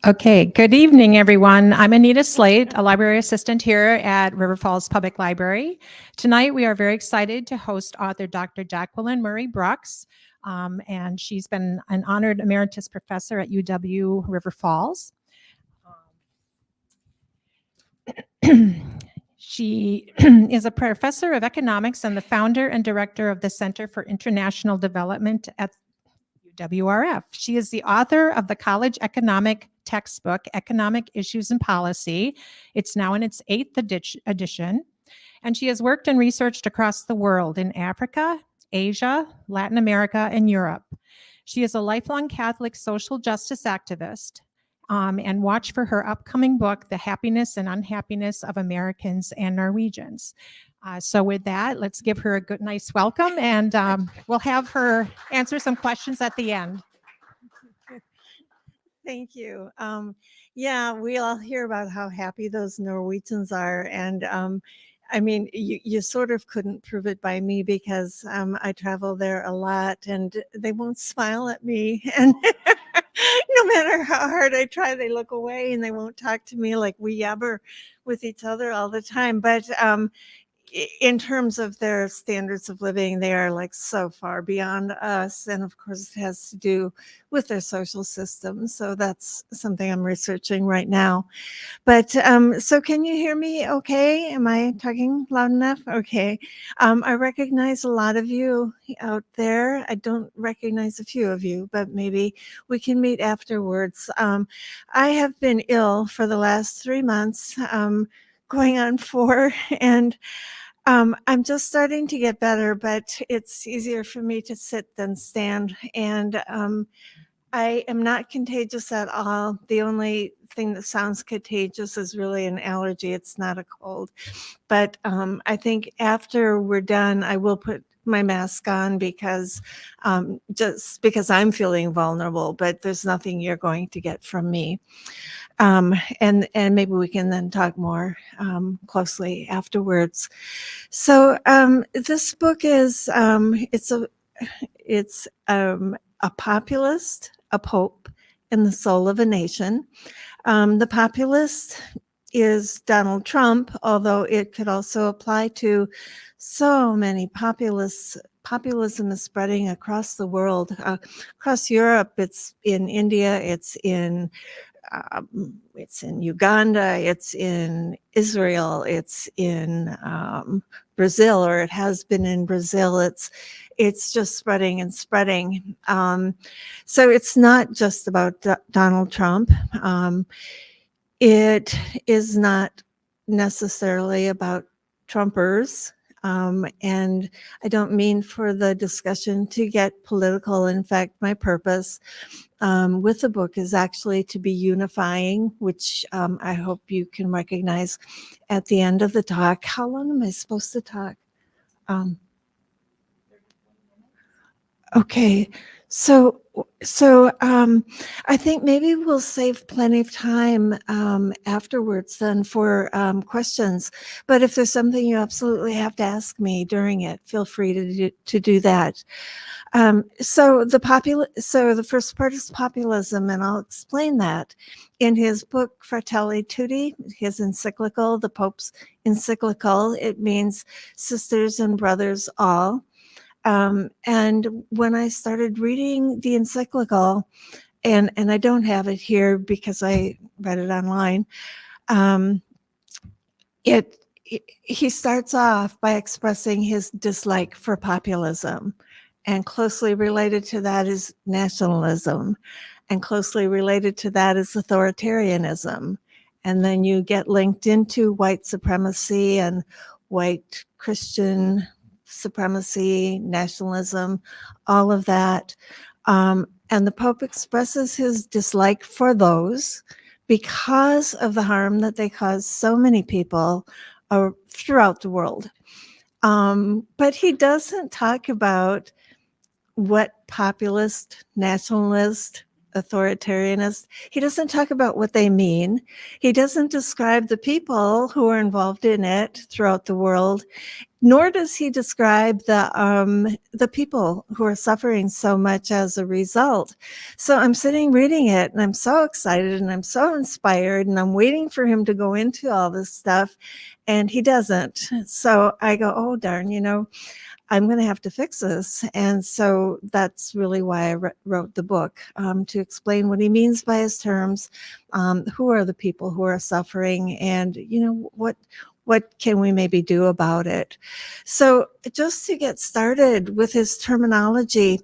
Okay, good evening, everyone. I'm Anita Slate, a library assistant here at River Falls Public Library. Tonight, we are very excited to host author Dr. Jacqueline Murray Brux, and she's been an honored Emeritus Professor at UW River Falls. She is a Professor of Economics and the founder and director of the Center for International Development at UWRF. She is the author of the college economic textbook, Economic Issues and Policy. It's now in its 8th edition. And she has worked and researched across the world in Africa, Asia, Latin America, and Europe. She is a lifelong Catholic social justice activist, and watch for her upcoming book, The Happiness and Unhappiness of Americans and Norwegians. So with that, let's give her a good, nice welcome, and we'll have her answer some questions at the end. Thank you. Yeah, we all hear about how happy those Norwegians are. And I mean, you sort of couldn't prove it by me because I travel there a lot and they won't smile at me. And no matter how hard I try, they look away and they won't talk to me like we yabber with each other all the time. But in terms of their standards of living, they are like so far beyond us. And of course, it has to do with their social system. So that's something I'm researching right now. But so can you hear me okay? Am I talking loud enough? Okay. I recognize a lot of you out there. I don't recognize a few of you, but maybe we can meet afterwards. I have been ill for the last 3 months, going on 4, and I'm just starting to get better, but it's easier for me to sit than stand. And I am not contagious at all. The only thing that sounds contagious is really an allergy. It's not a cold. But I think after we're done, I will put my mask on because just because I'm feeling vulnerable, but there's nothing you're going to get from me. And maybe we can then talk more closely afterwards. So this book is it's a populist, a pope, and the soul of a nation. The populist is Donald Trump, although it could also apply to so many populists. Populism is spreading across the world, across Europe. It's in India. It's in Uganda, it's in Israel, it's in Brazil, or it has been in Brazil. It's just spreading and spreading. So it's not just about Donald Trump. It is not necessarily about Trumpers. And I don't mean for the discussion to get political. In fact, my purpose with the book is actually to be unifying, which I hope you can recognize at the end of the talk. How long am I supposed to talk? Okay, so I think maybe we'll save plenty of time afterwards then for questions. But if there's something you absolutely have to ask me during it, feel free to do that. So the first part is populism, and I'll explain that in his book Fratelli Tutti, his encyclical, the Pope's encyclical. It means sisters and brothers all. And when I started reading the encyclical, and I don't have it here because I read it online, he starts off by expressing his dislike for populism, and closely related to that is nationalism, and closely related to that is authoritarianism. And then you get linked into white supremacy and white Christian supremacy, nationalism, all of that. And the Pope expresses his dislike for those because of the harm that they cause so many people throughout the world. But he doesn't talk about what populist, nationalist, authoritarianist, he doesn't talk about what they mean. He doesn't describe the people who are involved in it throughout the world. nor does he describe the people who are suffering so much as a result. So I'm sitting reading it, and I'm so excited, and I'm so inspired, and I'm waiting for him to go into all this stuff, and he doesn't. So I go, oh, darn, I'm going to have to fix this. And so that's really why I wrote the book, to explain what he means by his terms, who are the people who are suffering, and, what can we maybe do about it? So just to get started with his terminology,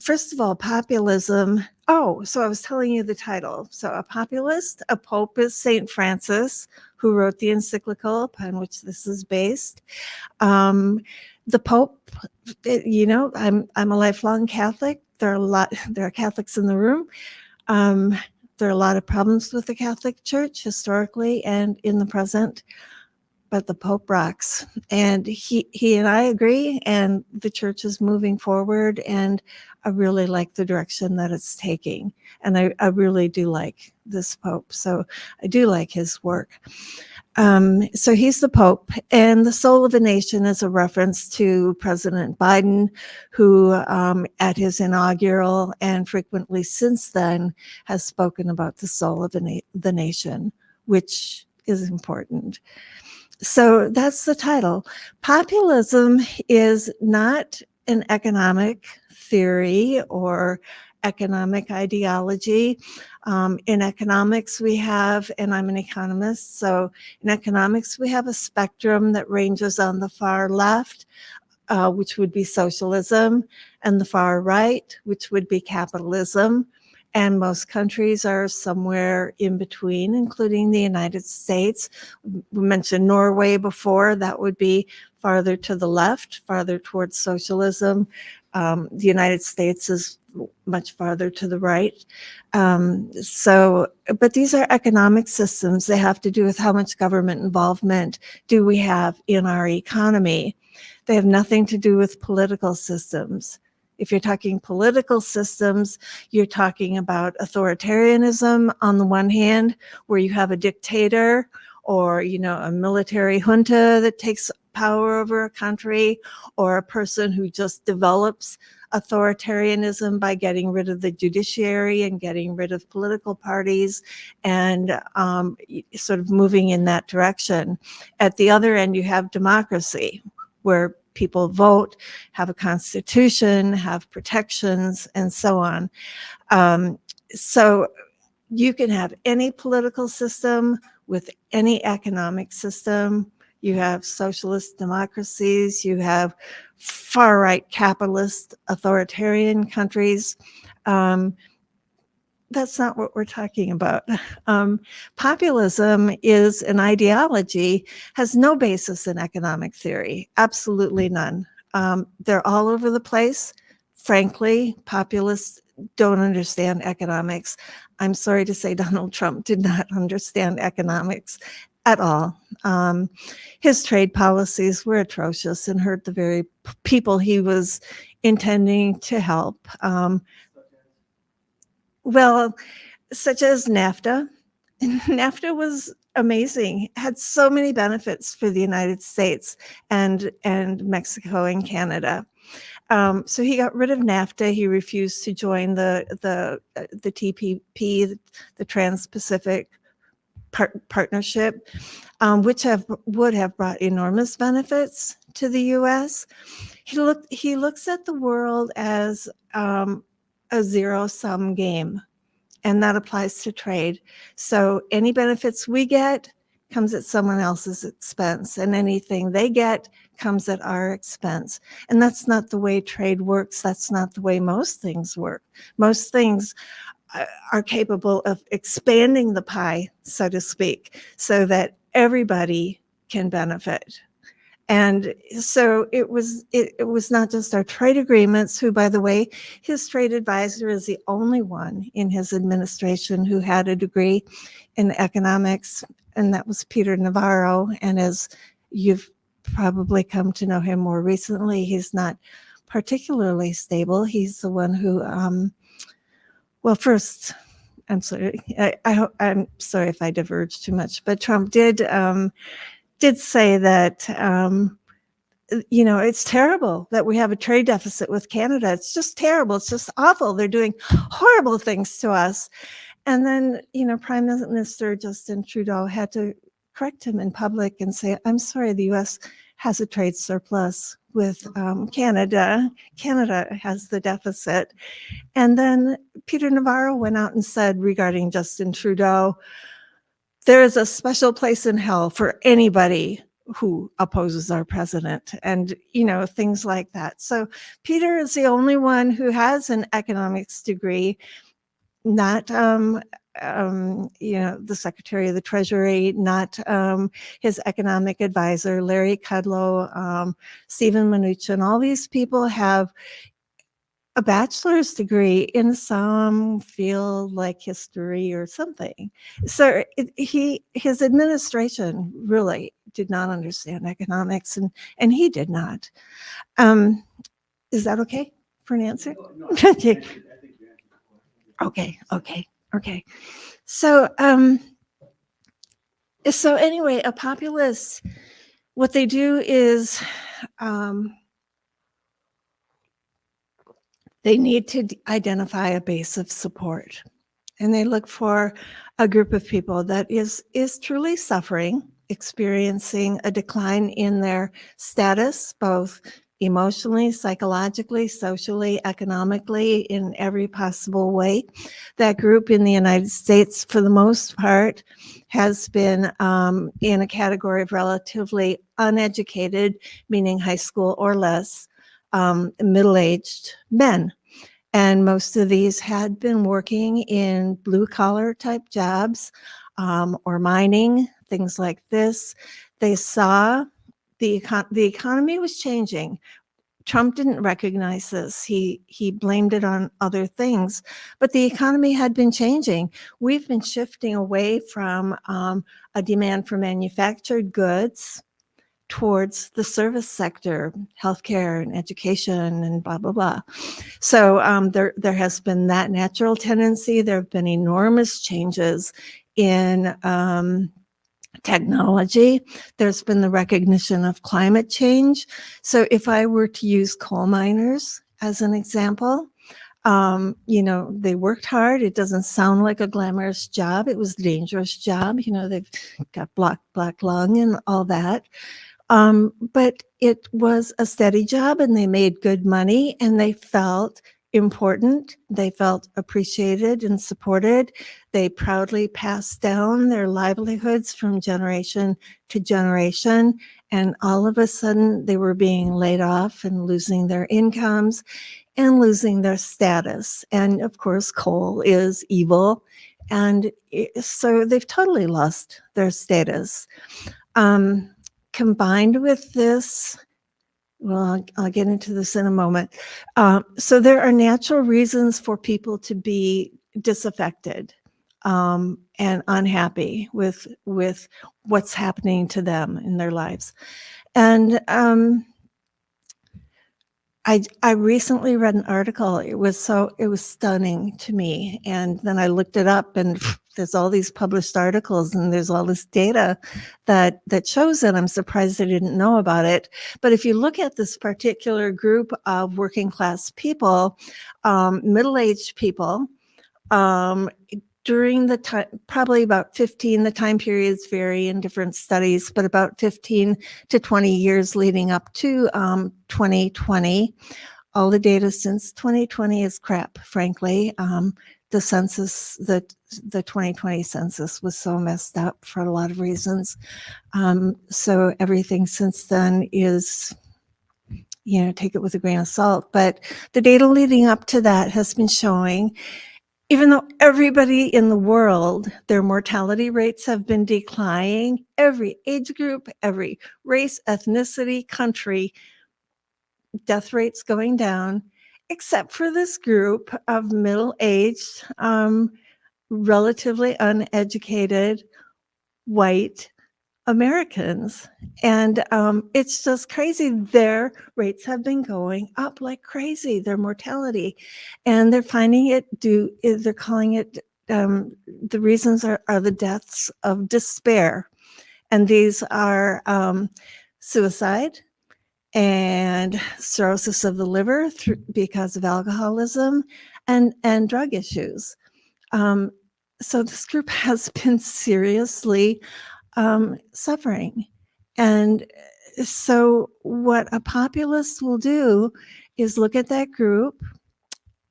first of all, populism. Oh, so I was telling you the title. So a populist, a pope is St. Francis, who wrote the encyclical upon which this is based. The Pope, I'm a lifelong Catholic. There are Catholics in the room. There are a lot of problems with the Catholic Church historically and in the present, but the Pope rocks. And he and I agree, and the church is moving forward, and I really like the direction that it's taking. And I really do like this Pope, so I do like his work. So he's the Pope, and the soul of a nation is a reference to President Biden, who at his inaugural and frequently since then has spoken about the soul of the nation, which is important. So that's the title. Populism is not an economic theory or economic ideology. In economics, we have, and I'm an economist, so in economics, we have a spectrum that ranges on the far left, which would be socialism, and the far right, which would be capitalism. And most countries are somewhere in between, including the United States. We mentioned Norway before. That would be farther to the left, farther towards socialism. The United States is much farther to the right. But these are economic systems. They have to do with how much government involvement do we have in our economy. They have nothing to do with political systems. If you're talking political systems, you're talking about authoritarianism on the one hand, where you have a dictator or, a military junta that takes power over a country, or a person who just develops authoritarianism by getting rid of the judiciary and getting rid of political parties and sort of moving in that direction. At the other end, you have democracy, where people vote, have a constitution, have protections, and so on. So you can have any political system with any economic system. You have socialist democracies, you have far-right capitalist authoritarian countries. That's not what we're talking about. Populism is an ideology, has no basis in economic theory, absolutely none. They're all over the place. Frankly, populists don't understand economics. I'm sorry to say Donald Trump did not understand economics at all. His trade policies were atrocious and hurt the very people he was intending to help. Well, such as NAFTA. NAFTA was amazing, had so many benefits for the United States and Mexico and Canada. So he got rid of NAFTA. He refused to join the TPP, the Trans-Pacific Partnership, which would have brought enormous benefits to the U.S. He looks at the world as a zero-sum game, and that applies to trade. So any benefits we get comes at someone else's expense, and anything they get comes at our expense. And that's not the way trade works. That's not the way most things work. Most things are capable of expanding the pie, so to speak, so that everybody can benefit. And so it was not just our trade agreements, who, by the way, his trade advisor is the only one in his administration who had a degree in economics, and that was Peter Navarro. And as you've probably come to know him more recently, he's not particularly stable. He's the one who, well, first, I'm sorry. I'm sorry if I diverged too much, but Trump did say that it's terrible that we have a trade deficit with Canada. It's just terrible. It's just awful. They're doing horrible things to us. And then, Prime Minister Justin Trudeau had to correct him in public and say, I'm sorry, the US has a trade surplus with Canada. Canada has the deficit. And then Peter Navarro went out and said regarding Justin Trudeau, there is a special place in hell for anybody who opposes our president, and things like that. So Peter is the only one who has an economics degree, not the Secretary of the Treasury, not his economic advisor, Larry Kudlow, Stephen Mnuchin. All these people have a bachelor's degree in some field like history or something. So his administration really did not understand economics, and he did not. Is that okay for an answer? No, I think you answered the question. Okay. So anyway, a populist, what they do is they need to identify a base of support, and they look for a group of people that is truly suffering, experiencing a decline in their status, both emotionally, psychologically, socially, economically, in every possible way. That group in the United States, for the most part, has been in a category of relatively uneducated, meaning high school or less, middle-aged men. And most of these had been working in blue-collar type jobs or mining, things like this. They saw the economy was changing. Trump didn't recognize this. He blamed it on other things, but the economy had been changing. We've been shifting away from a demand for manufactured goods towards the service sector, healthcare and education and blah, blah, blah. So there has been that natural tendency. There have been enormous changes in technology. There's been the recognition of climate change. So if I were to use coal miners as an example, they worked hard. It doesn't sound like a glamorous job. It was a dangerous job. They've got black lung and all that. But it was a steady job, and they made good money, and they felt important. They felt appreciated and supported. They proudly passed down their livelihoods from generation to generation. And all of a sudden, they were being laid off and losing their incomes and losing their status. And of course, coal is evil. And so they've totally lost their status. Combined with this, well, I'll get into this in a moment. So there are natural reasons for people to be disaffected and unhappy with what's happening to them in their lives. And I recently read an article. It was stunning to me. And then I looked it up, and there's all these published articles, and there's all this data that shows it. I'm surprised I didn't know about it. But if you look at this particular group of working class people, middle-aged people, during the time, probably about 15, the time periods vary in different studies, but about 15 to 20 years leading up to 2020. All the data since 2020 is crap, frankly. The census, the 2020 census was so messed up for a lot of reasons. So everything since then is, take it with a grain of salt. But the data leading up to that has been showing, even though everybody in the world, their mortality rates have been declining, every age group, every race, ethnicity, country, death rates going down, except for this group of middle-aged, relatively uneducated, white Americans. And it's just crazy. Their rates have been going up like crazy, their mortality. And they're finding it they're calling it, the reasons are the deaths of despair. And these are suicide and cirrhosis of the liver because of alcoholism and drug issues. So this group has been seriously suffering. And so what a populist will do is look at that group,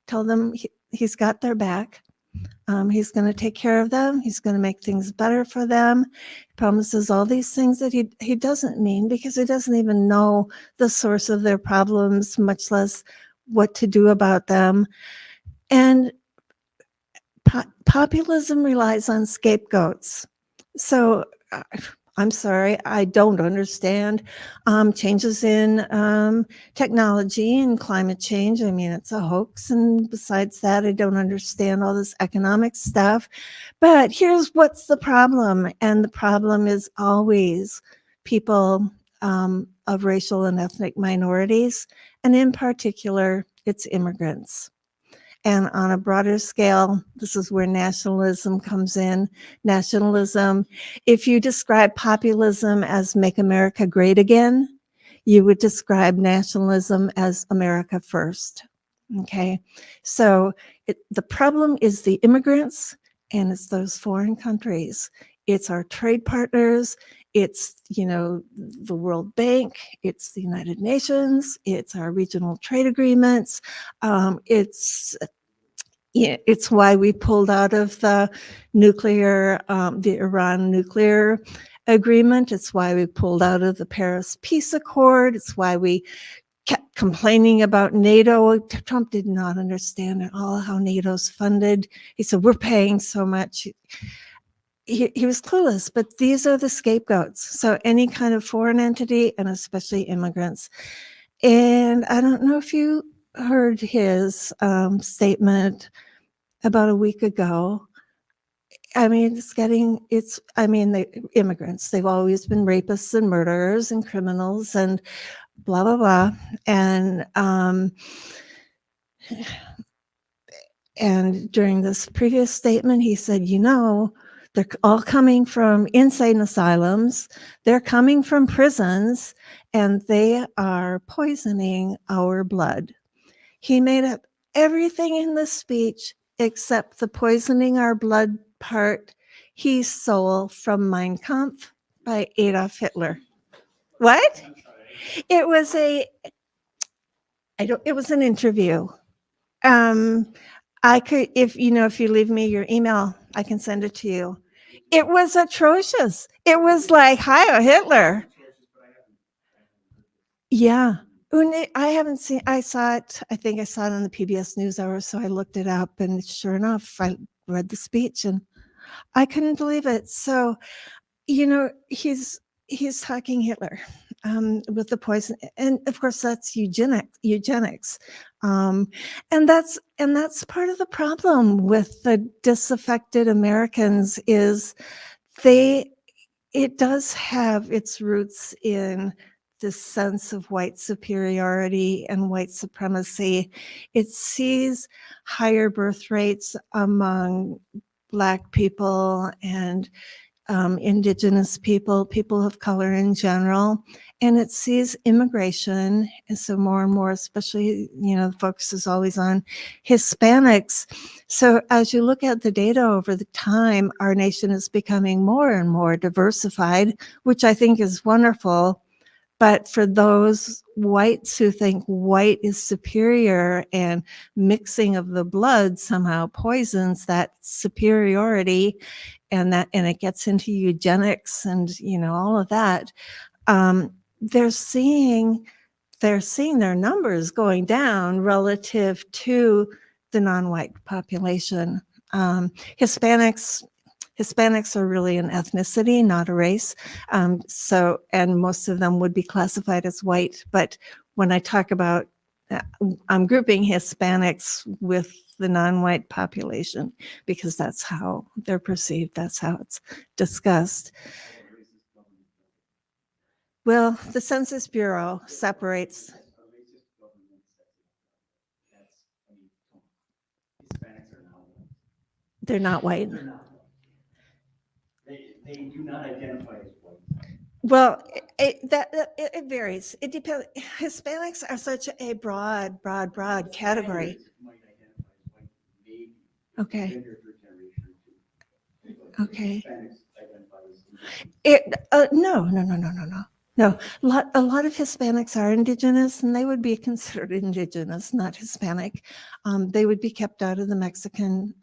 tell them he's got their back. He's going to take care of them. He's going to make things better for them. He promises all these things that he doesn't mean, because he doesn't even know the source of their problems, much less what to do about them. And populism relies on scapegoats. So I'm sorry, I don't understand changes in technology and climate change. I mean, it's a hoax. And besides that, I don't understand all this economic stuff. But here's what's the problem. And the problem is always people of racial and ethnic minorities. And in particular, it's immigrants. And on a broader scale, this is where nationalism comes in. Nationalism, if you describe populism as make America great again, you would describe nationalism as America first. Okay, so the problem is the immigrants, and it's those foreign countries. It's our trade partners. It's, the World Bank. It's the United Nations. It's our regional trade agreements. It's why we pulled out of the Iran nuclear agreement. It's why we pulled out of the Paris Peace Accord. It's why we kept complaining about NATO. Trump did not understand at all how NATO's funded. He said, we're paying so much. He was clueless, but these are the scapegoats. So any kind of foreign entity, and especially immigrants. And I don't know if you heard his statement about a week ago. I mean, the immigrants, they've always been rapists and murderers and criminals and blah, blah, blah. And during this previous statement, he said, they're all coming from insane asylums. They're coming from prisons, and they are poisoning our blood. He made up everything in the speech except the poisoning our blood part he stole from Mein Kampf by Adolf Hitler. What? It was it was an interview. I could, if you leave me your email, I can send it to you. It was atrocious. It was like, hi, Hitler. Yeah. I haven't seen, I saw it, I think I saw it on the PBS NewsHour, so I looked it up, and sure enough, I read the speech and I couldn't believe it. So, he's talking Hitler with the poison, and of course that's eugenics. And that's part of the problem with the disaffected Americans is it does have its roots in this sense of white superiority and white supremacy. It sees higher birth rates among Black people and Indigenous people of color in general, and it sees immigration. And so more and more, especially, the focus is always on Hispanics. So as you look at the data over the time, our nation is becoming more and more diversified, which I think is wonderful. But for those whites who think white is superior and mixing of the blood somehow poisons that superiority, and it gets into eugenics and all of that, they're seeing their numbers going down relative to the non-white population. Hispanics are really an ethnicity, not a race. And most of them would be classified as white. But when I talk about, I'm grouping Hispanics with the non-white population because that's how they're perceived. That's how it's discussed. Well, the Census Bureau separates. They're not white. They do not identify as white. Well, it varies. It depends. Hispanics are such a broad category. Might identify as white, maybe. Okay. Been here for a generation or two. Okay. Hispanics identify as indigenous. No. A lot of Hispanics are indigenous, and they would be considered indigenous, not Hispanic. They would be kept out of the Mexican.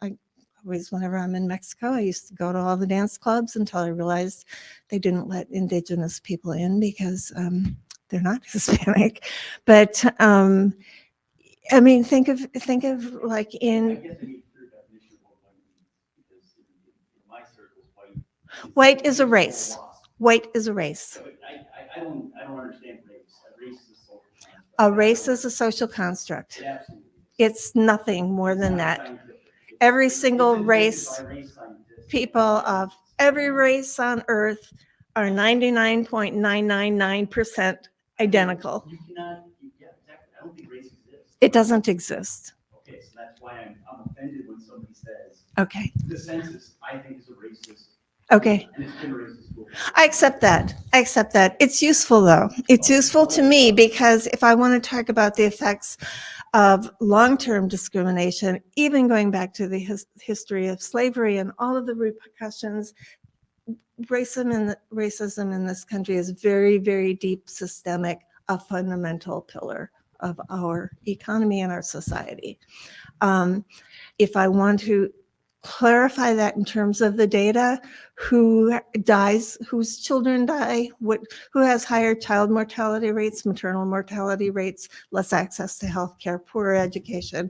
Whenever I'm in Mexico, I used to go to all the dance clubs until I realized they didn't let indigenous people in because they're not Hispanic. But I mean, think of like I in guess I need a clear definition of what white means, because in my circles, white is a race. White is a race. So I don't understand race. A race is a social construct. A race is a social construct. It absolutely is. It's nothing more than It's not that. scientific. Every It's single invented race, by race scientists. people of every race on earth are 99.999% identical. You cannot, yeah, exactly. I don't think race exists. It doesn't exist. Okay, so that's why I'm offended when somebody says Okay. the census, I think, is a racist. Okay. And it's been a racist tool. I accept that. It's useful, though. It's useful to me because if I want to talk about the effects of long-term discrimination, even going back to the history of slavery and all of the repercussions, racism in this country is very, very deep, systemic, a fundamental pillar of our economy and our society. If I want to clarify that in terms of the data, who dies, whose children die, who has higher child mortality rates, maternal mortality rates, less access to health care, poorer education,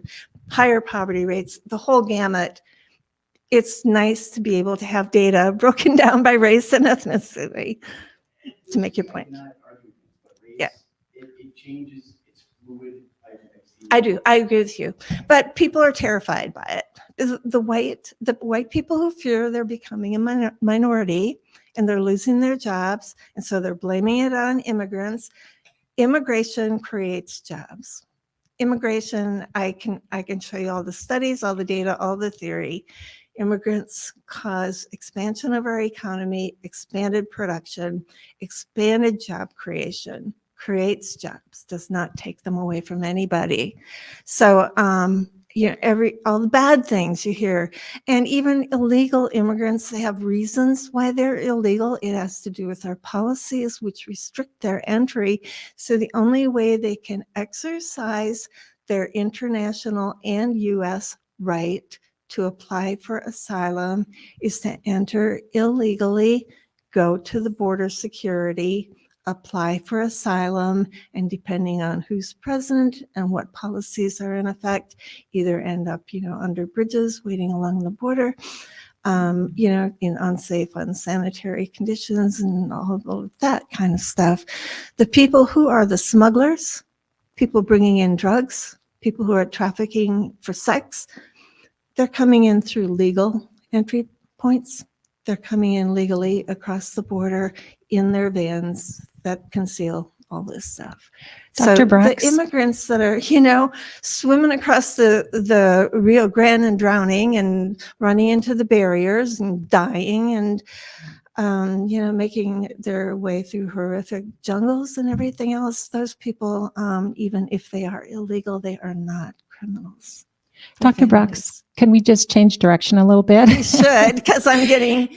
higher poverty rates, the whole gamut. It's nice to be able to have data broken down by race and ethnicity to make your point. I'm not arguing this, but race, Yeah. it changes, it's fluid. I do. I agree with you. But people are terrified by it. The white people who fear they're becoming a minority and they're losing their jobs, and so they're blaming it on immigrants. Immigration creates jobs. Immigration, I can show you all the studies, all the data, all the theory. Immigrants cause expansion of our economy, expanded production, expanded job creation, creates jobs, does not take them away from anybody. So, all the bad things you hear, and even illegal immigrants, they have reasons why they're illegal. It has to do with our policies, which restrict their entry. So the only way they can exercise their international and U.S. right to apply for asylum is to enter illegally, go to the border security, apply for asylum, and depending on who's president and what policies are in effect, either end up, under bridges, waiting along the border, in unsafe, unsanitary conditions and all of that kind of stuff. The people who are the smugglers, people bringing in drugs, people who are trafficking for sex, they're coming in through legal entry points. They're coming in legally across the border in their vans that conceal all this stuff. Dr. Brux. The immigrants that are, swimming across the Rio Grande and drowning and running into the barriers and dying and, making their way through horrific jungles and everything else, those people, even if they are illegal, they are not criminals. Dr. Brux, can we just change direction a little bit? We should, because I'm getting,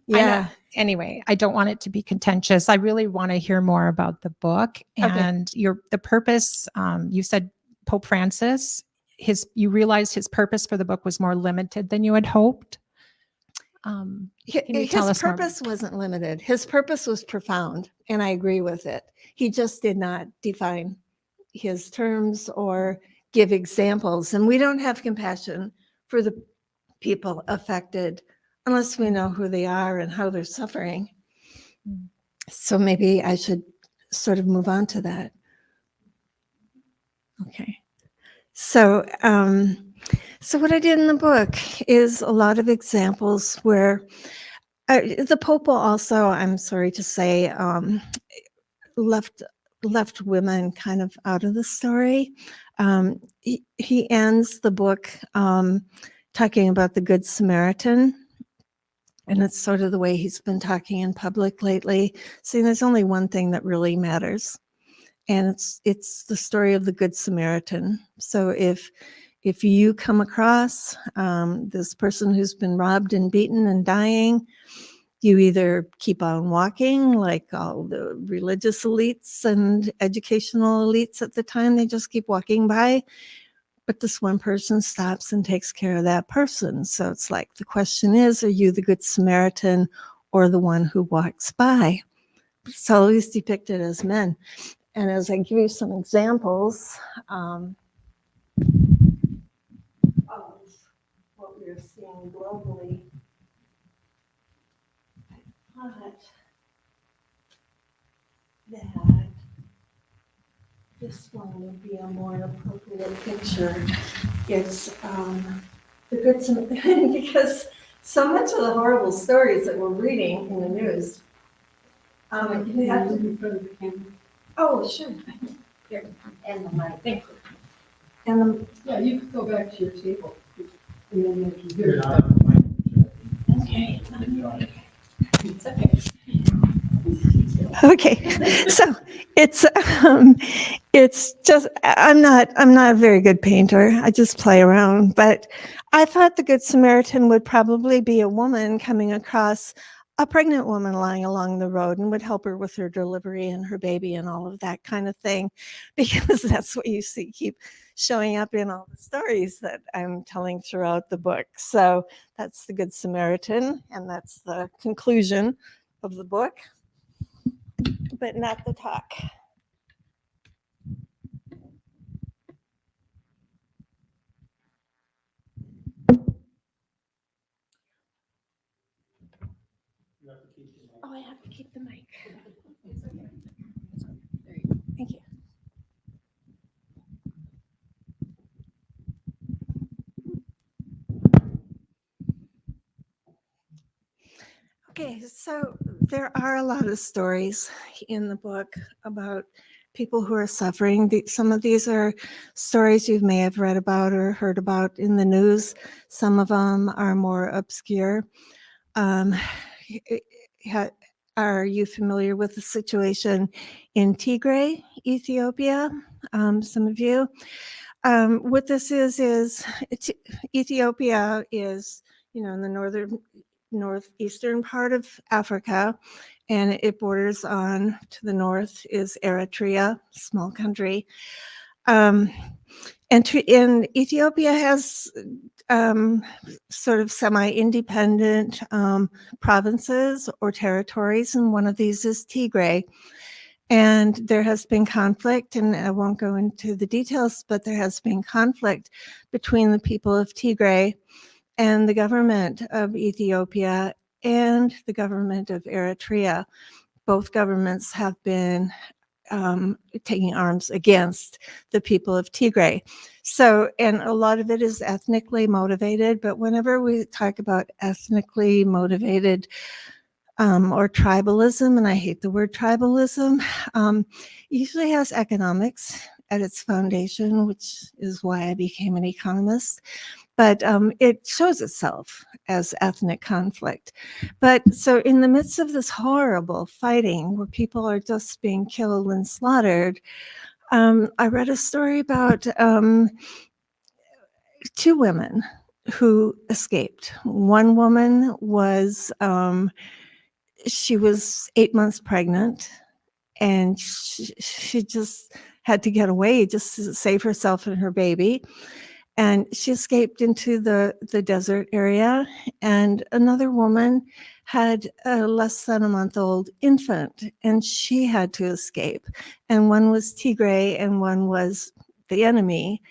yeah. Anyway, I don't want it to be contentious. I really want to hear more about the book and the purpose. You said Pope Francis, you realized his purpose for the book was more limited than you had hoped. His purpose wasn't limited. His purpose was profound, and I agree with it. He just did not define his terms or give examples, and we don't have compassion for the people affected unless we know who they are and how they're suffering. So maybe I should sort of move on to that. Okay. So what I did in the book is a lot of examples where the Pope also, I'm sorry to say, left women kind of out of the story. He ends the book talking about the Good Samaritan. And it's sort of the way he's been talking in public lately. See, there's only one thing that really matters, and it's the story of the Good Samaritan. So if you come across this person who's been robbed and beaten and dying, you either keep on walking, like all the religious elites and educational elites at the time, they just keep walking by. But this one person stops and takes care of that person. So it's like the question is, are you the Good Samaritan or the one who walks by? It's always depicted as men. And as I give you some examples of what we are seeing globally, I thought that this one would be a more appropriate picture. It's the Good Samaritan, because so much of the horrible stories that we're reading in the news. You have to be in front of the camera. Oh, sure. Here, and the mic. Thank you. And the, Yeah, you could go back to your table. And then you can hear You're it. not on the mic. okay. It's okay. Okay, so it's just I'm not a very good painter. I just play around, but I thought the Good Samaritan would probably be a woman coming across a pregnant woman lying along the road and would help her with her delivery and her baby and all of that kind of thing, because that's what you see keep showing up in all the stories that I'm telling throughout the book. So that's the Good Samaritan, and that's the conclusion of the book, but not the talk. You have to keep the mic. Oh, I have to keep the mic. It's okay. There you go. Thank you. Okay, so there are a lot of stories in the book about people who are suffering. Some of these are stories you may have read about or heard about in the news. Some of them are more obscure. Are you familiar with the situation in Tigray, Ethiopia? Some of you. What this is Ethiopia is, in the northeastern part of Africa, and it borders on to the north is Eritrea, small country. And Ethiopia has sort of semi-independent provinces or territories, and one of these is Tigray. And there has been conflict, and I won't go into the details, but there has been conflict between the people of Tigray and the government of Ethiopia and the government of Eritrea. Both governments have been taking arms against the people of Tigray. So, and a lot of it is ethnically motivated, but whenever we talk about ethnically motivated or tribalism, and I hate the word tribalism, usually has economics at its foundation, which is why I became an economist. But it shows itself as ethnic conflict. But so in the midst of this horrible fighting where people are just being killed and slaughtered, I read a story about two women who escaped. One woman was, she was 8 months pregnant, and she just had to get away just to save herself and her baby. And she escaped into the desert area. And another woman had a less than a month-old infant, and she had to escape. And one was Tigray, and one was the enemy.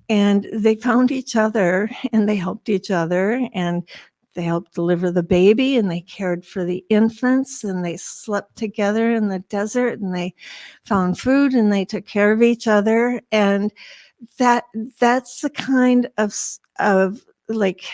And they found each other, and they helped each other, and they helped deliver the baby, and they cared for the infants, and they slept together in the desert, and they found food, and they took care of each other. And that's the kind of like,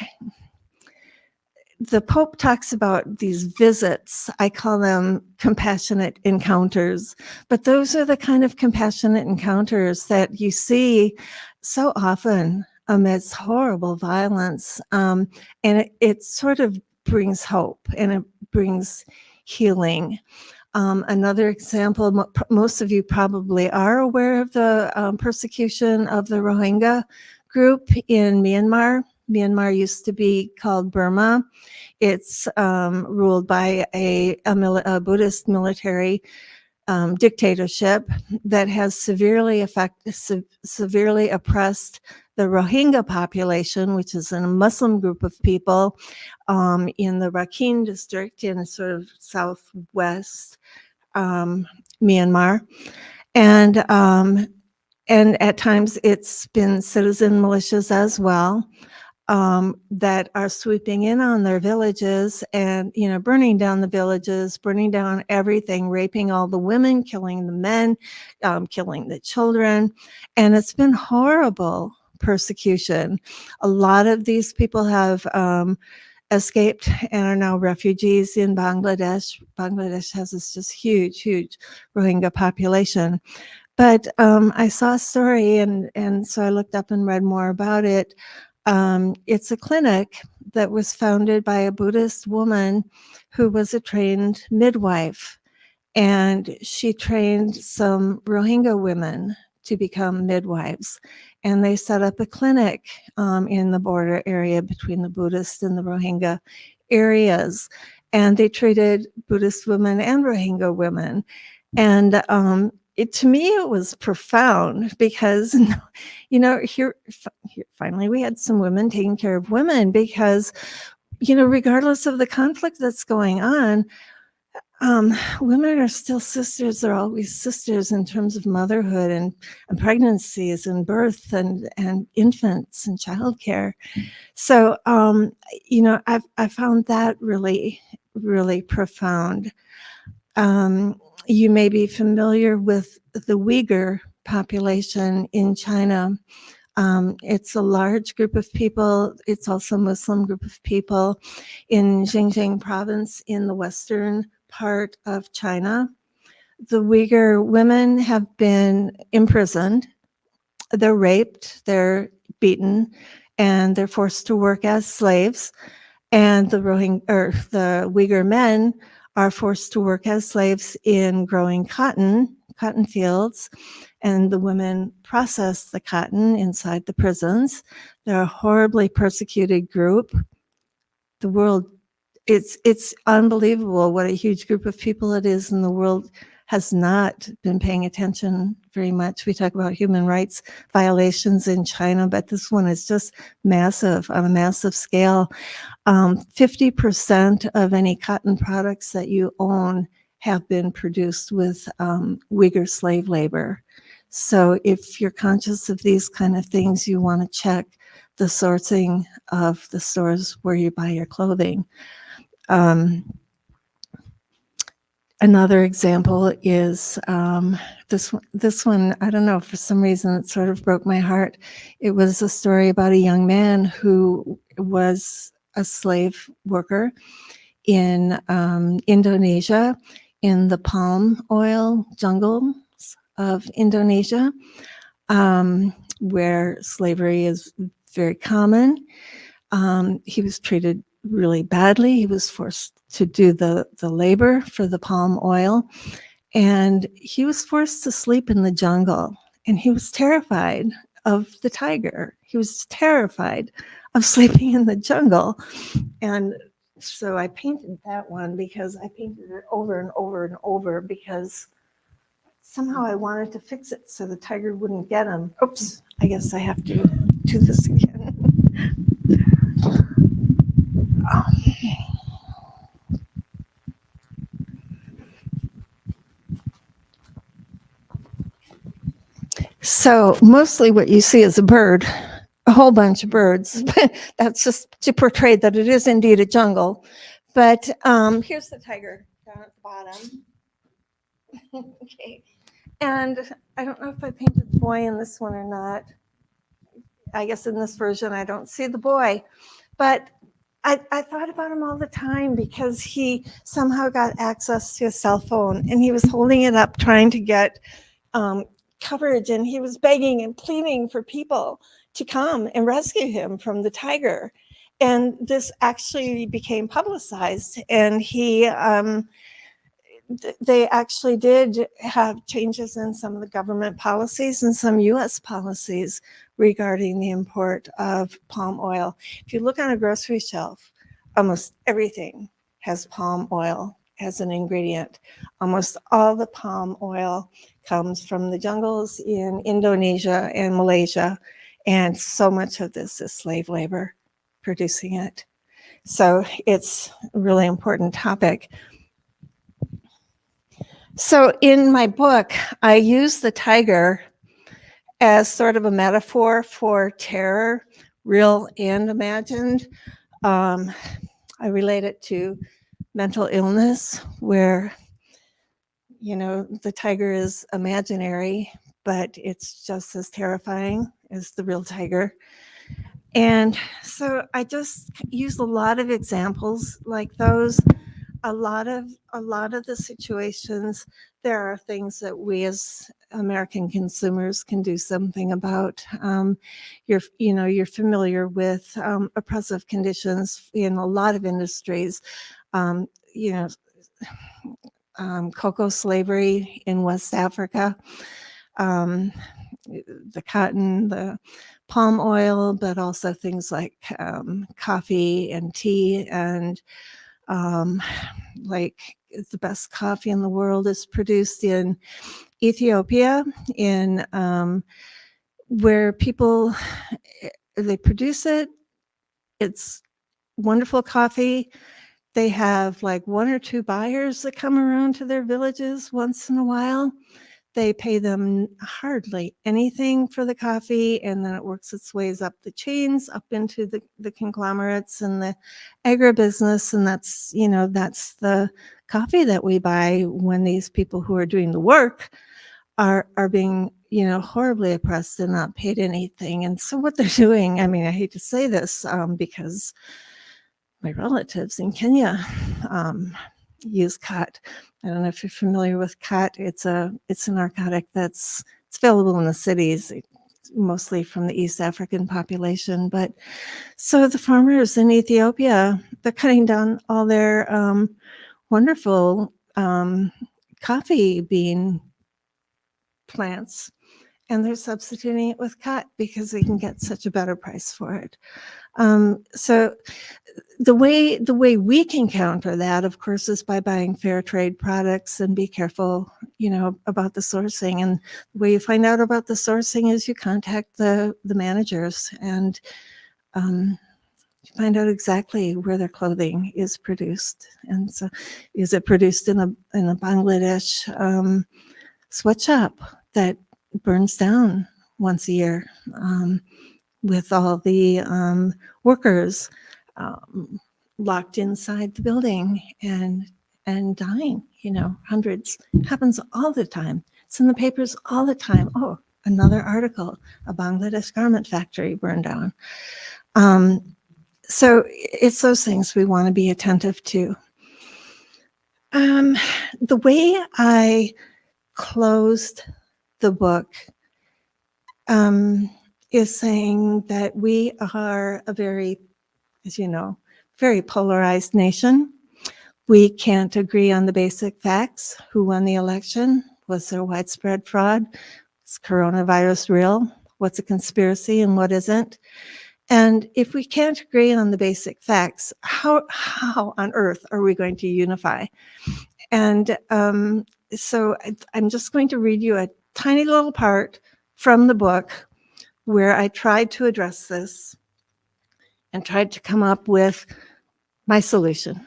the Pope talks about these visits. I call them compassionate encounters, but those are the kind of compassionate encounters that you see so often amidst horrible violence. And it sort of brings hope and it brings healing. Another example, most of you probably are aware of the persecution of the Rohingya group in Myanmar. Myanmar used to be called Burma. It's ruled by a Buddhist military dictatorship that has severely oppressed the Rohingya population, which is a Muslim group of people in the Rakhine district in sort of southwest Myanmar. And at times it's been citizen militias as well that are sweeping in on their villages and, burning down the villages, burning down everything, raping all the women, killing the men, killing the children. And it's been horrible persecution. A lot of these people have escaped and are now refugees in Bangladesh. Bangladesh has this just huge Rohingya population. But I saw a story and so I looked up and read more about it. It's a clinic that was founded by a Buddhist woman who was a trained midwife. And she trained some Rohingya women to become midwives. And they set up a clinic in the border area between the Buddhist and the Rohingya areas. And they treated Buddhist women and Rohingya women. And to me, it was profound because, here finally we had some women taking care of women because, regardless of the conflict that's going on, women are still sisters. They're always sisters in terms of motherhood and pregnancies and birth and infants and childcare. So, I found that really, really profound. You may be familiar with the Uyghur population in China. It's a large group of people. It's also a Muslim group of people in Xinjiang province in the western part of China. The Uyghur women have been imprisoned. They're raped, they're beaten, and they're forced to work as slaves. And the Uyghur men are forced to work as slaves in growing cotton fields, and the women process the cotton inside the prisons. They're a horribly persecuted group. The world, it's unbelievable what a huge group of people it is, and the world has not been paying attention very much. We talk about human rights violations in China, but this one is just massive, on a massive scale. 50% of any cotton products that you own have been produced with Uyghur slave labor. So if you're conscious of these kind of things, you want to check the sourcing of the stores where you buy your clothing. Another example is this one, I don't know, for some reason it sort of broke my heart. It was a story about a young man who was a slave worker in Indonesia, in the palm oil jungles of Indonesia, where slavery is very common. He was treated really badly. He was forced to do the labor for the palm oil, and he was forced to sleep in the jungle, and he was terrified of the tiger. He was terrified of sleeping in the jungle. And so I painted that one because I painted it over and over and over because somehow I wanted to fix it so the tiger wouldn't get him. Oops, I guess I have to do this again. So mostly what you see is a bird, a whole bunch of birds. That's just to portray that it is indeed a jungle. But here's the tiger down at the bottom. Okay. And I don't know if I painted the boy in this one or not. I guess in this version I don't see the boy. But I thought about him all the time because he somehow got access to a cell phone and he was holding it up trying to get coverage, and he was begging and pleading for people to come and rescue him from the tiger. And this actually became publicized, and they actually did have changes in some of the government policies and some US policies regarding the import of palm oil. If you look on a grocery shelf, almost everything has palm oil as an ingredient. Almost all the palm oil comes from the jungles in Indonesia and Malaysia, and so much of this is slave labor producing it. So it's a really important topic. So in my book, I use the tiger as sort of a metaphor for terror, real and imagined. I relate it to mental illness, where, you know, the tiger is imaginary, but it's just as terrifying as the real tiger. And so I just use a lot of examples like those. A lot of the situations, there are things that we as American consumers can do something about. You're familiar with oppressive conditions in a lot of industries. Cocoa slavery in West Africa, the cotton, the palm oil, but also things like coffee and tea, and like the best coffee in the world is produced in Ethiopia, in where people, they produce it. It's wonderful coffee. They have like 1 or 2 buyers that come around to their villages once in a while. They pay them hardly anything for the coffee, and then it works its ways up the chains, up into the conglomerates and the agribusiness, and that's the coffee that we buy when these people who are doing the work are being, horribly oppressed and not paid anything. And so what they're doing, I mean, I hate to say this because my relatives in Kenya use khat. I don't know if you're familiar with khat. It's a narcotic it's available in the cities, mostly from the East African population. But so the farmers in Ethiopia, they're cutting down all their wonderful coffee bean plants, and they're substituting it with khat because they can get such a better price for it. So the way we can counter that, of course, is by buying fair trade products and be careful, about the sourcing. And the way you find out about the sourcing is you contact the managers, and you find out exactly where their clothing is produced. And so, is it produced in a Bangladesh sweatshop that burns down once a year, with all the workers locked inside the building and dying, hundreds. It happens all the time. It's in the papers all the time. Oh, another article, a Bangladesh garment factory burned down. So it's those things we want to be attentive to. The way I closed the book is saying that we are a very, as you know, very polarized nation. We can't agree on the basic facts. Who won the election? Was there widespread fraud? Is coronavirus real? What's a conspiracy and what isn't? And if we can't agree on the basic facts, how on earth are we going to unify? And so I'm just going to read you a tiny little part from the book where I tried to address this and tried to come up with my solution.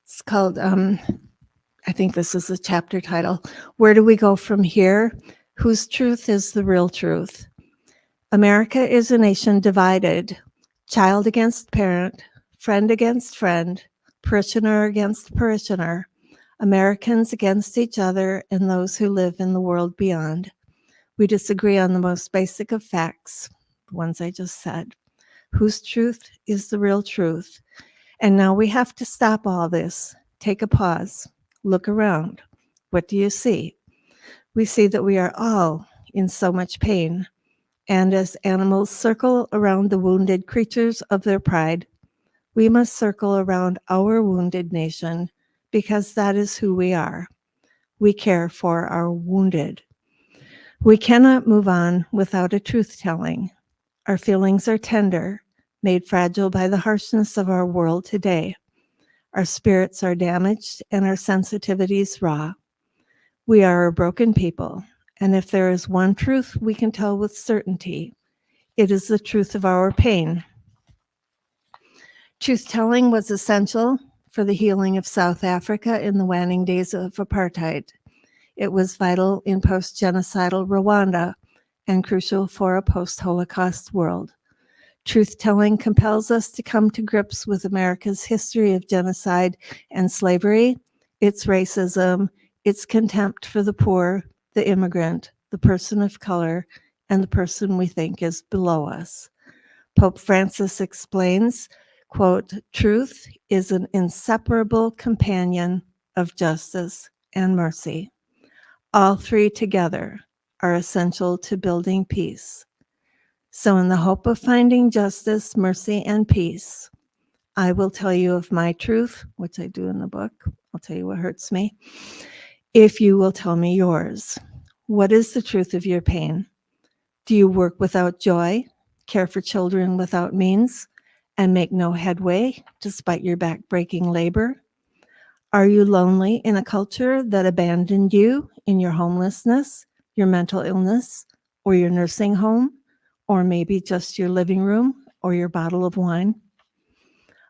It's called, I think this is the chapter title, Where Do We Go From Here? Whose truth is the real truth? America is a nation divided, child against parent, friend against friend, parishioner against parishioner, Americans against each other and those who live in the world beyond. We disagree on the most basic of facts, the ones I just said. Whose truth is the real truth? And now we have to stop all this, take a pause, look around. What do you see? We see that we are all in so much pain. And as animals circle around the wounded creatures of their pride, we must circle around our wounded nation because that is who we are. We care for our wounded. We cannot move on without a truth-telling. Our feelings are tender, made fragile by the harshness of our world today. Our spirits are damaged and our sensitivities raw. We are a broken people, and if there is one truth we can tell with certainty, it is the truth of our pain. Truth-telling was essential for the healing of South Africa in the waning days of apartheid. It was vital in post-genocidal Rwanda and crucial for a post-Holocaust world. Truth-telling compels us to come to grips with America's history of genocide and slavery, its racism, its contempt for the poor, the immigrant, the person of color, and the person we think is below us. Pope Francis explains, quote, "Truth is an inseparable companion of justice and mercy. All three together are essential to building peace. So in the hope of finding justice, mercy, and peace, I will tell you of my truth," which I do in the book. I'll tell you what hurts me, "if you will tell me yours. What is the truth of your pain? Do you work without joy, care for children without means, and make no headway despite your back-breaking labor? Are you lonely in a culture that abandoned you in your homelessness, your mental illness, or your nursing home, or maybe just your living room or your bottle of wine?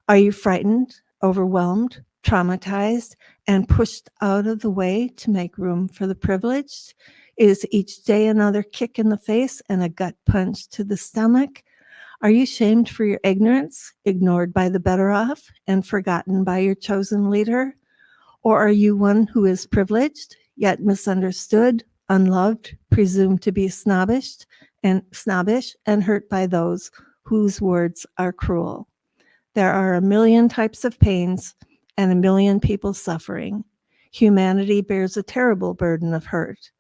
Are you frightened, overwhelmed, traumatized, and pushed out of the way to make room for the privileged? Is each day another kick in the face and a gut punch to the stomach? Are you shamed for your ignorance, ignored by the better off, and forgotten by your chosen leader? Or are you one who is privileged, yet misunderstood, unloved, presumed to be snobbish, and hurt by those whose words are cruel? There are a million types of pains and a million people suffering. Humanity bears a terrible burden of hurt.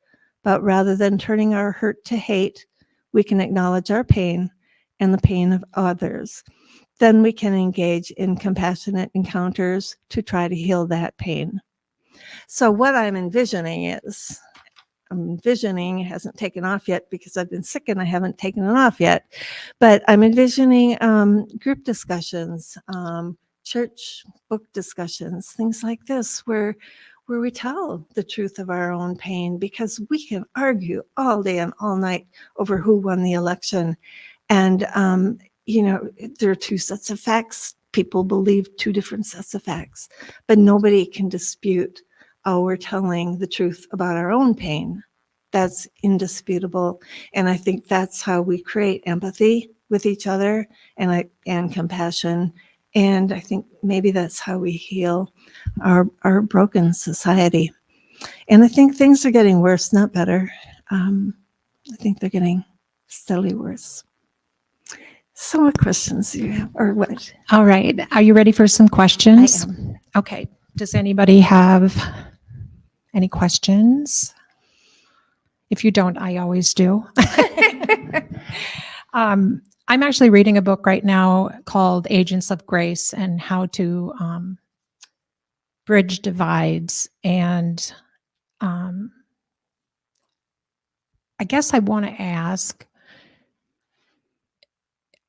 But rather than turning our hurt to hate, we can acknowledge our pain and the pain of others. Then we can engage in compassionate encounters to try to heal that pain. So what I'm envisioning is, it hasn't taken off yet because I've been sick and I haven't taken it off yet, but I'm envisioning group discussions, church book discussions, things like this, where we tell the truth of our own pain, because we can argue all day and all night over who won the election. And, there are two sets of facts. People believe two different sets of facts, but nobody can dispute we're telling the truth about our own pain. That's indisputable. And I think that's how we create empathy with each other and compassion. And I think maybe that's how we heal our broken society. And I think things are getting worse, not better. I think they're getting steadily worse. So what questions do you have, or what? All right. Are you ready for some I questions? am. Okay. Does anybody have any questions? If you don't, I always do. I'm actually reading a book right now called Agents of Grace and how to bridge divides. And I guess I want to ask,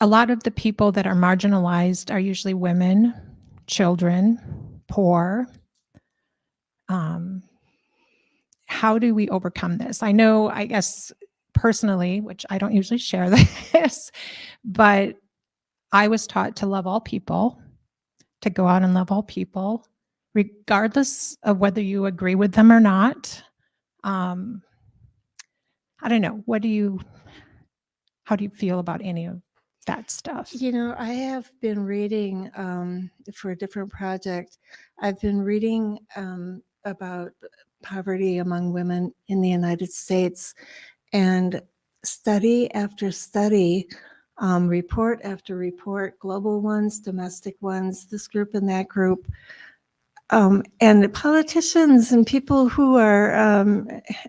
a lot of the people that are marginalized are usually women, children, poor. How do we overcome this? I know, I guess personally, which I don't usually share this, but I was taught to love all people, to go out and love all people, regardless of whether you agree with them or not. I don't know. How do you feel about any of that stuff? I have been reading for a different project. I've been reading about poverty among women in the United States, and study after study, report after report, global ones, domestic ones, this group and that group, And politicians and people who are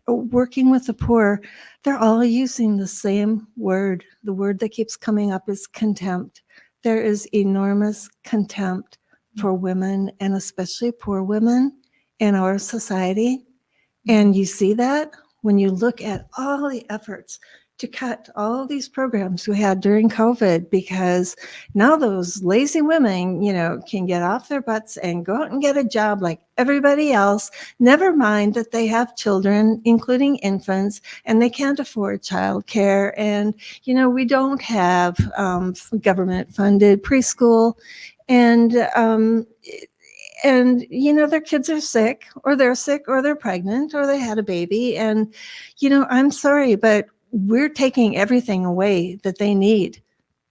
working with the poor, they're all using the same word. The word that keeps coming up is contempt. There is enormous contempt for women, and especially poor women in our society. And you see that when you look at all the efforts to cut all these programs we had during COVID, because now those lazy women, can get off their butts and go out and get a job like everybody else, never mind that they have children, including infants, and they can't afford childcare. And, we don't have government-funded preschool. And their kids are sick, or they're sick, or they're pregnant, or they had a baby. And, I'm sorry, but we're taking everything away that they need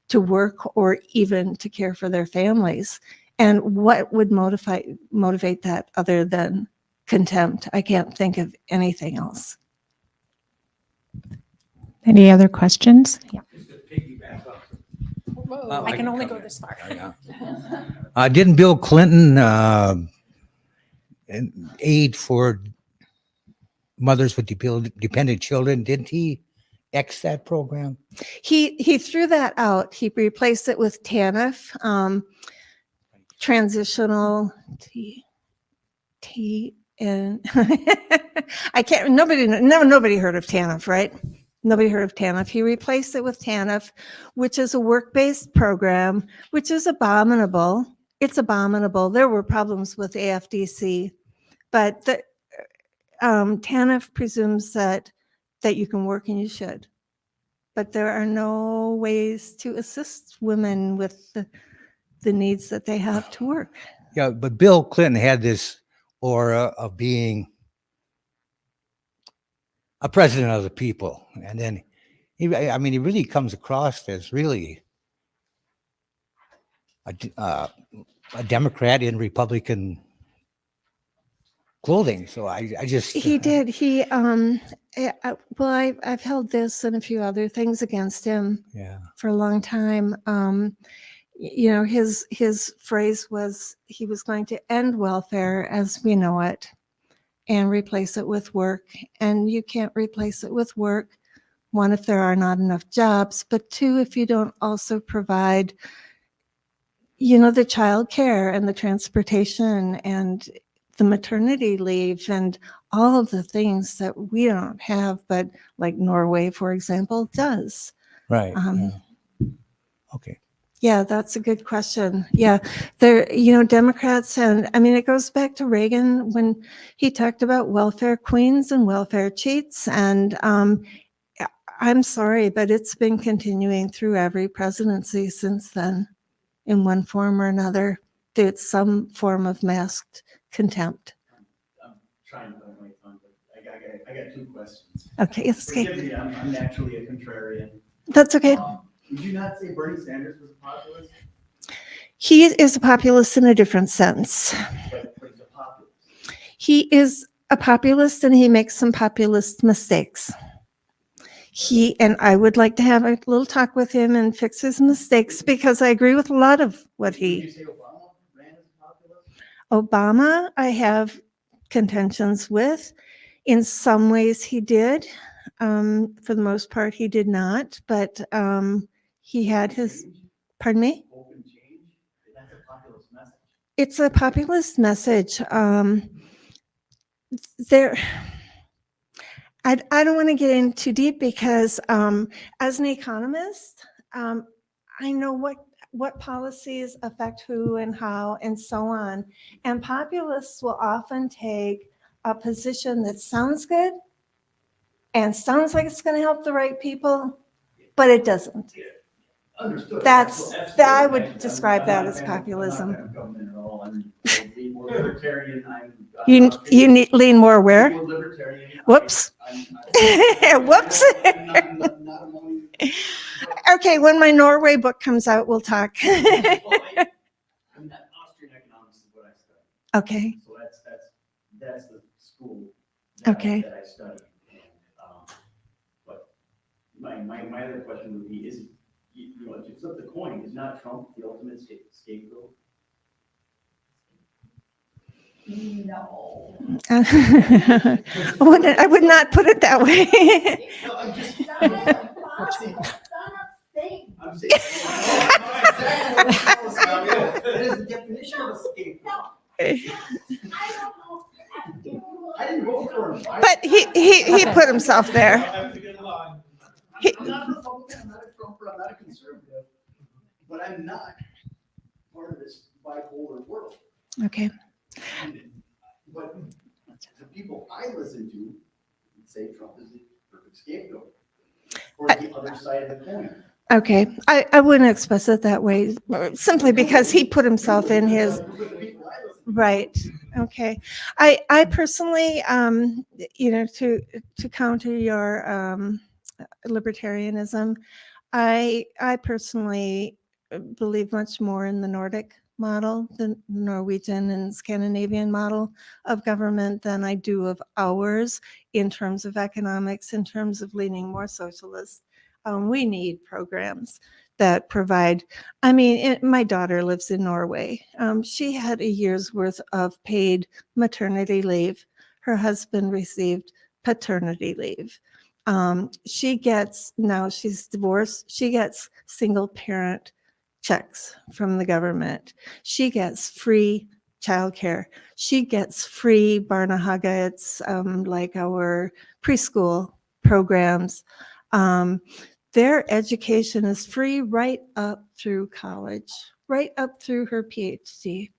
to work or even to care for their families. And what would motivate that other than contempt? I can't think of anything else. Any other questions? Yeah. Just to piggyback up. I can only go this far. Didn't Bill Clinton aid for mothers with dependent children? Didn't he X that program? He threw that out. He replaced it with TANF, transitional and I can't. Nobody heard of TANF, right? Nobody heard of TANF. He replaced it with TANF, which is a work-based program, which is abominable. It's abominable. There were problems with AFDC, but the TANF presumes that you can work and you should. But there are no ways to assist women with the needs that they have to work. Yeah, but Bill Clinton had this aura of being a president of the people. And then he really comes across as really a Democrat in Republican clothing. So I just... He did. I've held this and a few other things against him for a long time. His phrase was he was going to end welfare as we know it and replace it with work. And you can't replace it with work. One, if there are not enough jobs, but two, if you don't also provide, the child care and the transportation and the maternity leave and all of the things that we don't have, but like Norway, for example, does. Right. Okay. Yeah, that's a good question. Yeah, Democrats, and it goes back to Reagan when he talked about welfare queens and welfare cheats. And I'm sorry, but it's been continuing through every presidency since then in one form or another. It's some form of masked contempt. I'm trying to find my tongue, but I got two questions. Okay, it's okay. Forgive me, I'm naturally a contrarian. That's okay. Would you not say Bernie Sanders was a populist? He is a populist in a different sense. But he's a populist. He is a populist and he makes some populist mistakes. And I would like to have a little talk with him and fix his mistakes because I agree with a lot of what Did you he... say Obama ran as a populist? Obama, I have contentions with. In some ways he did. For the most part, he did not, but he had his... Pardon me? Hope and change? That's a populist message. It's a populist message. I don't want to get in too deep because as an economist, I know what policies affect who and how and so on. And populists will often take a position that sounds good and sounds like it's going to help the right people, but it doesn't. Yeah. Understood. I would describe that as populism. I'm not government at all. I'm more libertarian. You lean more where? More libertarian. Whoops. Whoops. I'm not among you. Okay, when my Norway book comes out, we'll talk. Well, Austrian economics is what I study. Okay. So that's the school Okay. that I study. And, but my other question would be: is to flip the coin, is not Trump the ultimate scapegoat? No. I would not put it that way. No, I'm just. I'm saying. That is the definition of a scapegoat. I didn't vote for him. But he put himself there. He- I'm not a Republican, I'm not a Trumper, I'm not a conservative, but I'm not part of this bipolar world. Okay. But the people I listen to say Trump is the perfect scapegoat, or the other side of the coin. Okay. I wouldn't express it that way, simply because he put himself in his. Right. Okay. I personally, to counter your libertarianism, I personally believe much more in the Nordic model, the Norwegian and Scandinavian model of government than I do of ours in terms of economics, in terms of leaning more socialist. We need programs that provide. I mean, my daughter lives in Norway. She had a year's worth of paid maternity leave. Her husband received paternity leave. She gets, now she's divorced, she gets single parent checks from the government. She gets free childcare. She gets free barnehaga. It's like our preschool programs. Their education is free right up through college, right up through her PhD.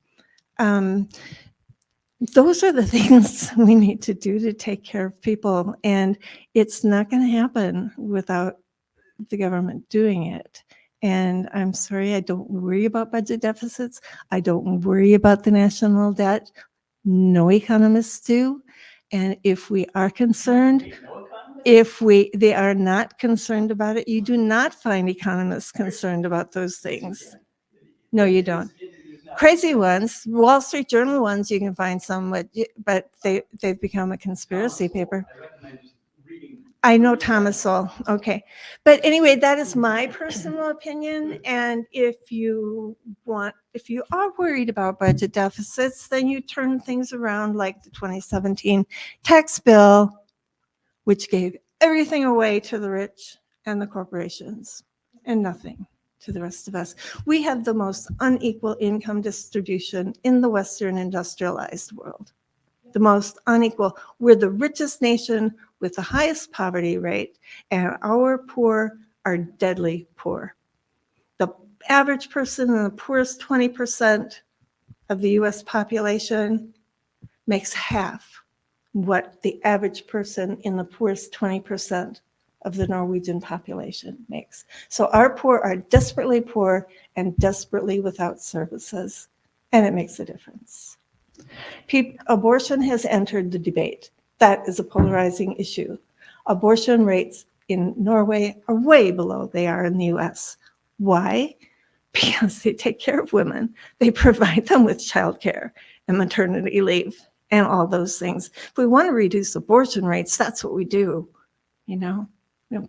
Those are the things we need to do to take care of people. And it's not going to happen without the government doing it. And I'm sorry, I don't worry about budget deficits. I don't worry about the national debt. No economists do. And if we are concerned, they are not concerned about it, you do not find economists concerned about those things. No, you don't. Crazy ones, Wall Street Journal ones, you can find some, but they've become a conspiracy paper. I know Thomas Sowell. Okay. But anyway, that is my personal opinion. And if you are worried about budget deficits, then you turn things around like the 2017 tax bill, which gave everything away to the rich and the corporations and nothing to the rest of us. We have the most unequal income distribution in the Western industrialized world. The most unequal. We're the richest nation with the highest poverty rate, and our poor are deadly poor. The average person in the poorest 20% of the US population makes half what the average person in the poorest 20% of the Norwegian population makes. So our poor are desperately poor and desperately without services, and it makes a difference. Abortion has entered the debate. That is a polarizing issue. Abortion rates in Norway are way below they are in the US. Why? Because they take care of women. They provide them with childcare and maternity leave and all those things. If we want to reduce abortion rates, that's what we do. We don't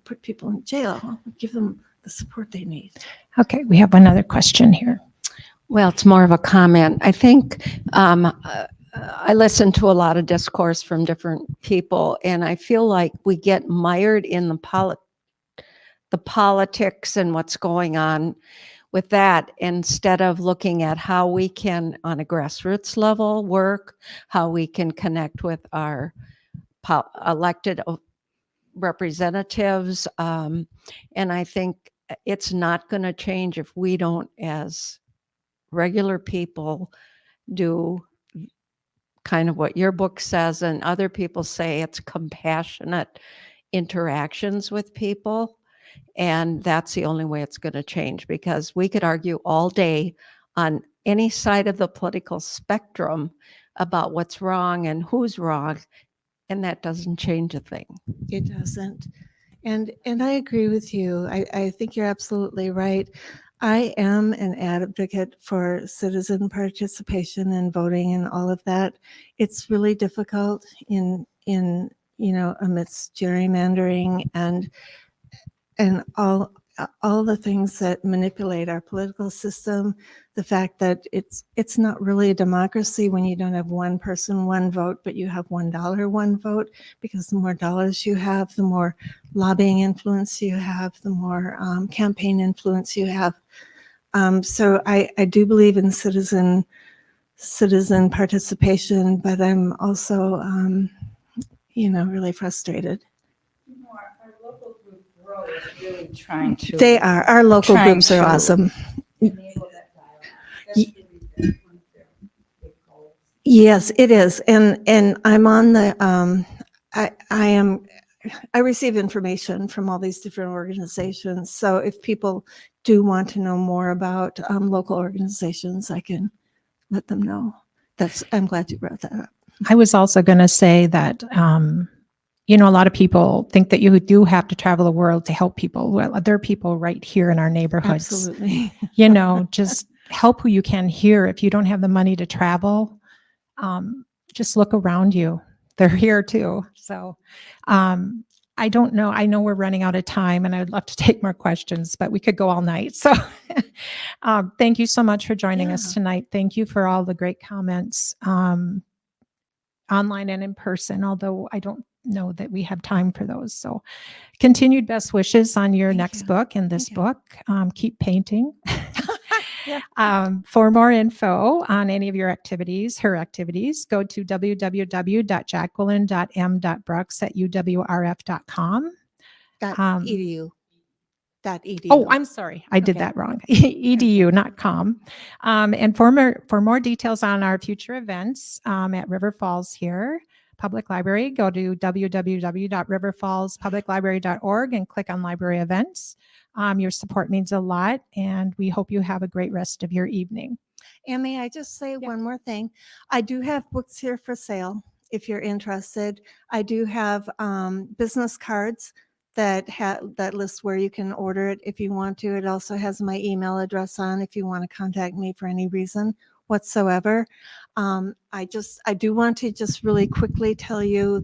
put people in jail. We give them the support they need. Okay, we have another question here. Well, it's more of a comment. I think I listen to a lot of discourse from different people, and I feel like we get mired in the politics and what's going on with that, instead of looking at how we can, on a grassroots level, work, how we can connect with our elected representatives. And I think it's not going to change if we don't, as regular people, do kind of what your book says and other people say. It's compassionate interactions with people. And that's the only way it's going to change, because we could argue all day on any side of the political spectrum about what's wrong and who's wrong, and that doesn't change a thing. It doesn't. And I agree with you. I think you're absolutely right. I am an advocate for citizen participation and voting and all of that. It's really difficult in amidst gerrymandering and all the things that manipulate our political system, the fact that it's not really a democracy when you don't have one person, one vote, but you have $1, one vote, because the more dollars you have, the more lobbying influence you have, the more campaign influence you have. So I do believe in citizen participation, but I'm also, really frustrated. Our local group Grow is really trying to. They are. Our local Trying groups are to- awesome. enable that dialogue. That's Ye- really one of their big goals. Yes, it is. And I'm on the, I receive information from all these different organizations. So if people do want to know more about local organizations, I can let them know. I'm glad you brought that up. I was also going to say that, a lot of people think that you do have to travel the world to help people. Well, there are people right here in our neighborhoods. Absolutely. Just help who you can here. If you don't have the money to travel, just look around you. They're here too. So I don't know. I know we're running out of time and I would love to take more questions, but we could go all night. So thank you so much for joining us Yeah. tonight. Thank you for all the great comments online and in person, although I don't know that we have time for those. So continued best wishes on your Thank next you. book and this Thank you. book. Keep painting. Yeah. For more info on any of your activities, her activities, go to www.jacqueline.m.brux@uwrf.com. .edu. .edu. Oh, I'm sorry. I did Okay. that wrong. edu, not com. And for more details on our future events at River Falls here, Public Library, go to www.riverfallspubliclibrary.org and click on library events. Your support means a lot, and we hope you have a great rest of your evening. And may I just say Yeah. one more thing? I do have books here for sale if you're interested. I do have business cards that list where you can order it if you want to. It also has my email address on if you want to contact me for any reason whatsoever. I do want to just really quickly tell you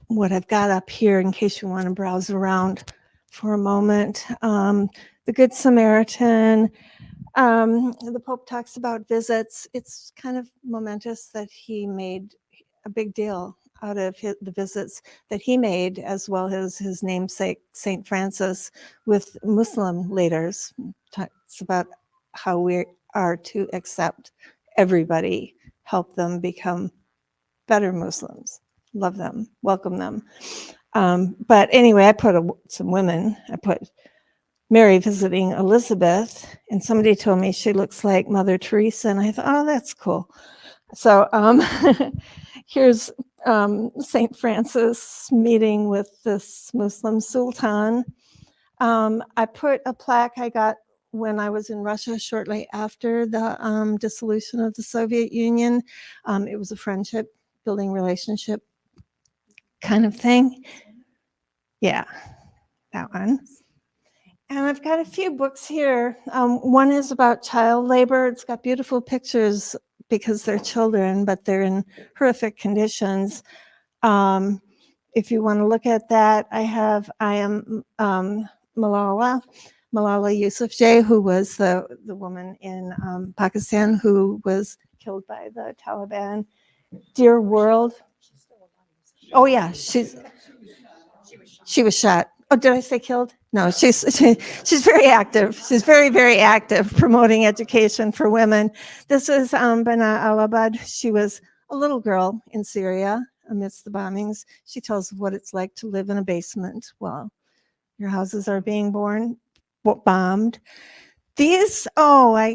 what I've got up here in case you want to browse around for a moment. The Good Samaritan. The Pope talks about visits. It's kind of momentous that he made a big deal out of the visits that he made, as well as his namesake, St. Francis, with Muslim leaders. Talks about how we are to accept everybody, help them become better Muslims, love them, welcome them. But anyway, I put some women. I put Mary visiting Elizabeth, and somebody told me she looks like Mother Teresa, and I thought, oh, that's cool. So here's St. Francis meeting with this Muslim sultan. I put a plaque I got when I was in Russia shortly after the dissolution of the Soviet Union. It was a friendship, building relationship kind of thing. Yeah, that one. And I've got a few books here. One is about child labor. It's got beautiful pictures because they're children, but they're in horrific conditions. If you want to look at that, I am Malala Yousafzai, who was the woman in Pakistan who was killed by the Taliban. Dear World. Oh yeah, she was shot. Oh, did I say killed? No, she's very active. She's very, very active promoting education for women. This is Bana Alabad. She was a little girl in Syria amidst the bombings. She tells what it's like to live in a basement while your houses are being bombed. I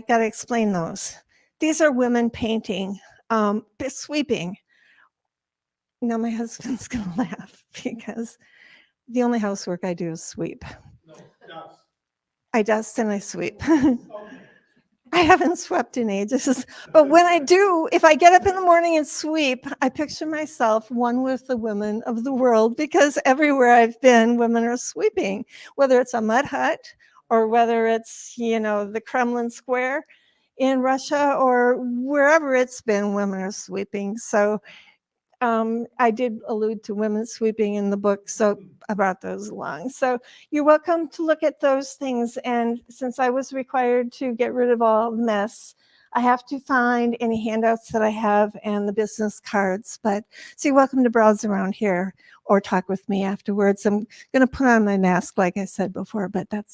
got to explain those. These are women painting, sweeping. Now my husband's going to laugh because the only housework I do is sweep. No, dust. I dust and I sweep. I haven't swept in ages, but when I do, if I get up in the morning and sweep, I picture myself one with the women of the world, because everywhere I've been, women are sweeping, whether it's a mud hut or whether it's, the Kremlin Square in Russia or wherever it's been, women are sweeping. So I did allude to women sweeping in the book, so I brought those along. So you're welcome to look at those things. And since I was required to get rid of all the mess, I have to find any handouts that I have and the business cards. But so you're welcome to browse around here or talk with me afterwards. I'm going to put on my mask, like I said before, but I'm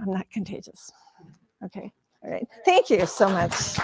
not contagious. Okay. All right. Thank you so much.